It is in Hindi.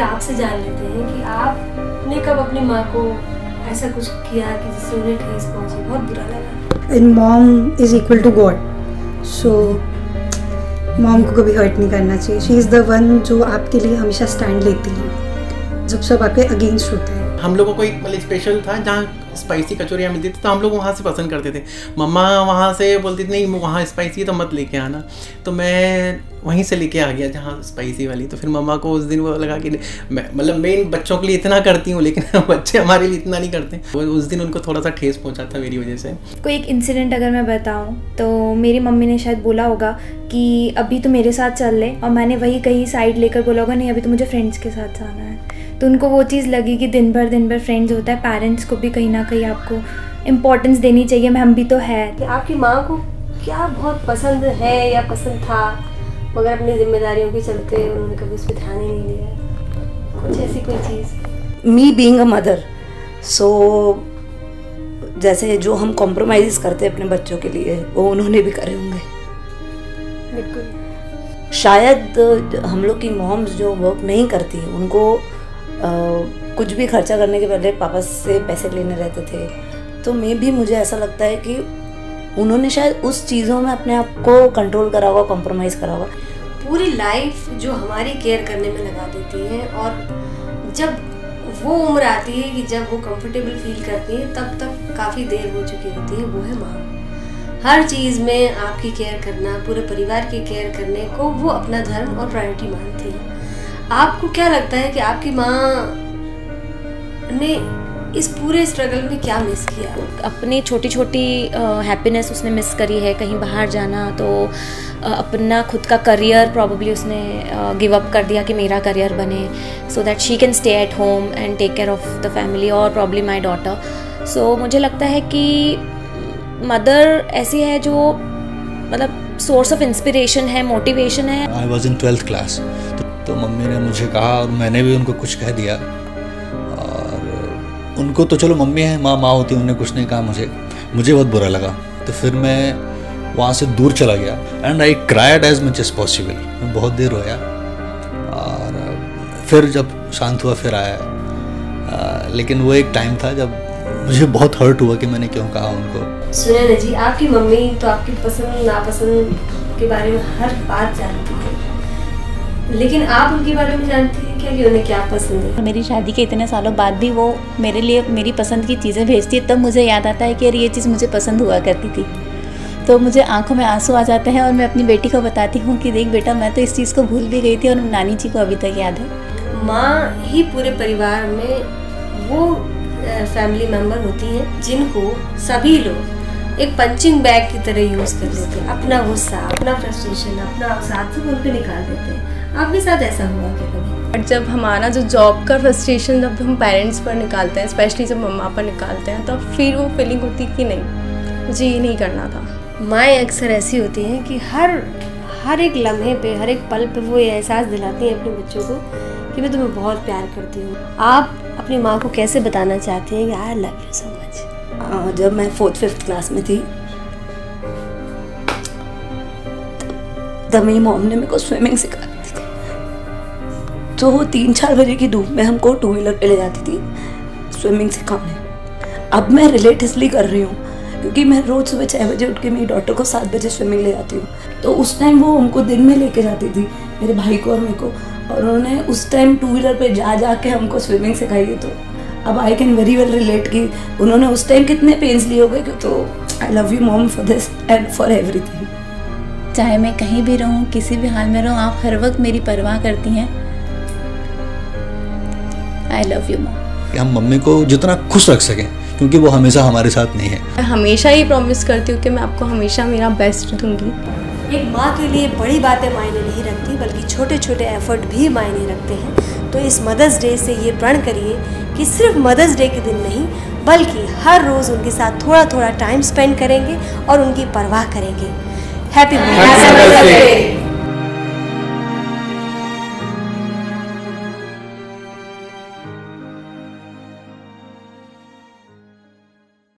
आपसे जान लेते हैं कि आपने कब अपनी माँ को ऐसा कुछ किया कि जिससे उन्हें ठेस पहुंची, बहुत बुरा लगा। And mom is equal to God, so mom को कभी हर्ट नहीं करना चाहिए। शी इज़ द वन जो आपके लिए हमेशा स्टैंड लेती है जब सब आपके अगेंस्ट होते हैं। हम लोगों को एक मतलब स्पेशल था जहाँ स्पाइसी कचौरियाँ मिलती थी, तो हम लोग वहाँ से पसंद करते थे। मम्मा वहाँ से बोलती थी नहीं वहाँ स्पाइसी है तो मत लेके आना, तो मैं वहीं से लेके आ गया जहाँ स्पाइसी वाली। तो फिर मम्मा को उस दिन वो लगा कि मैं इन बच्चों के लिए इतना करती हूँ लेकिन बच्चे हमारे लिए इतना नहीं करते। उस दिन उनको थोड़ा सा ठेस पहुँचा था मेरी वजह से। कोई एक इंसिडेंट अगर मैं बताऊँ तो मेरी मम्मी ने शायद बोला होगा कि अभी तो मेरे साथ चल ले, और मैंने वही कहीं साइड लेकर बोला होगा नहीं अभी तो मुझे फ्रेंड्स के साथ जाना है। तो उनको वो चीज़ लगी कि दिन भर फ्रेंड्स होता है, पेरेंट्स को भी कहीं ना कहीं आपको इम्पोर्टेंस देनी चाहिए, हम भी तो है। कि आपकी माँ को क्या बहुत पसंद है या पसंद था, मगर अपनी जिम्मेदारियों के चलते उन्होंने कभी उस पर ध्यान ही नहीं दिया, कुछ ऐसी कोई चीज़? मी बीइंग अ मदर, सो जैसे जो हम कॉम्प्रोमाइज़ करते हैं अपने बच्चों के लिए वो उन्होंने भी करे होंगे। बिल्कुल। शायद हम लोग की मॉम्स जो वर्क नहीं करती उनको कुछ भी खर्चा करने के पहले पापा से पैसे लेने रहते थे, तो मुझे ऐसा लगता है कि उन्होंने शायद उस चीज़ों में अपने आप को कंट्रोल करा हुआ, कॉम्प्रोमाइज़ करा हुआ। पूरी लाइफ जो हमारी केयर करने में लगा देती है, और जब वो उम्र आती है कि जब वो कंफर्टेबल फील करती है तब तक काफ़ी देर हो चुकी होती है, वो है माँ। हर चीज़ में आपकी केयर करना, पूरे परिवार की केयर करने को वो अपना धर्म और प्रायोरिटी मानती है। आपको क्या लगता है कि आपकी माँ ने इस पूरे स्ट्रगल में क्या मिस किया? अपनी छोटी छोटी हैप्पीनेस उसने मिस करी है, कहीं बाहर जाना, तो अपना खुद का करियर प्रॉब्ली उसने गिव अप कर दिया कि मेरा करियर बने, so that she can stay at home and take care of the family और प्रॉब्ली माई डॉटर। सो मुझे लगता है कि मदर ऐसी है जो मतलब सोर्स ऑफ इंस्पिरेशन है, मोटिवेशन है। I was in 12th class, तो मम्मी ने मुझे कहा और मैंने भी उनको कुछ कह दिया, और उनको तो चलो मम्मी है, माँ होती, उन्होंने कुछ नहीं कहा मुझे बहुत बुरा लगा। तो फिर मैं वहाँ से दूर चला गया and I cried as much as possible. मैं बहुत देर रोया, और फिर जब शांत हुआ फिर आया, लेकिन वो एक टाइम था जब मुझे बहुत हर्ट हुआ कि मैंने क्यों कहा उनको। सुनैना जी, आपकी मम्मी तो आपकी पसंद नापसंद के बारे में हर बात जानती है, लेकिन आप उनके बारे में जानती हैं क्या कि उन्हें क्या पसंद है? मेरी शादी के इतने सालों बाद भी वो मेरे लिए मेरी पसंद की चीज़ें भेजती है, तब मुझे याद आता है कि यार ये चीज़ मुझे पसंद हुआ करती थी। तो मुझे आंखों में आंसू आ जाते हैं और मैं अपनी बेटी को बताती हूँ कि देख बेटा मैं तो इस चीज़ को भूल भी गई थी, और नानी जी को अभी तक याद है। माँ ही पूरे परिवार में वो फैमिली मेम्बर होती हैं जिनको सभी लोग एक पंचिंग बैग की तरह यूज़ कर लेते हैं। अपना गुस्सा, अपना फ्रस्ट्रेशन, अपना अवसाद सब उन पे निकाल देते हैं। आपके साथ ऐसा हुआ क्या कभी? जब हमारा जो जॉब का फ्रस्ट्रेशन जब हम पेरेंट्स पर निकालते हैं, स्पेशली जब मम्मा पर निकालते हैं, तब फिर वो फीलिंग होती कि नहीं मुझे ये नहीं करना था। माएँ अक्सर ऐसी होती हैं कि हर एक लम्हे पे, हर एक पल पे वो ये एहसास दिलाती हैं अपने बच्चों को कि मैं तुम्हें बहुत प्यार करती हूँ। आप अपनी माँ को कैसे बताना चाहती हैं कि I love you so much? जब मैं 4th-5th क्लास में थी तब मेरी मॉम ने मेरे को स्विमिंग सिखाई थी। तो 3-4 बजे की धूप में हमको 2 व्हीलर पे ले जाती थी स्विमिंग सिखाने। अब मैं रिलेट इसलिए कर रही हूँ क्योंकि मैं रोज़ सुबह 6 बजे उठ के मेरी डॉटर को 7 बजे स्विमिंग ले जाती हूँ। तो उस टाइम वो हमको दिन में लेके जाती थी, मेरे भाई को और मेरे को, और उन्होंने उस टाइम 2 व्हीलर पे जा के हमको स्विमिंग सिखाई है। तो अब I can very well relate कि उन्होंने उस टाइम कितने पेन्स लिए होंगे। तो I love you mom for this and for everything. चाहे मैं कहीं भी रहूं, किसी भी हाल में रहूं, आप हर वक्त मेरी परवाह करती हैं। I love you mom. हम मम्मी को जितना खुश रख सकें, क्योंकि वो हमेशा हमारे साथ नहीं है। मैं हमेशा ये प्रॉमिस करती हूँ कि मैं आपको हमेशा मेरा बेस्ट दूंगी। एक माँ के लिए बड़ी बातें मायने नहीं रखती, बल्कि छोटे छोटे एफर्ट भी मायने रखते हैं। तो इस मदर्स डे से ये प्रण करिए कि सिर्फ मदर्स डे के दिन नहीं, बल्कि हर रोज़ उनके साथ थोड़ा थोड़ा टाइम स्पेंड करेंगे और उनकी परवाह करेंगे। Happy mother's day.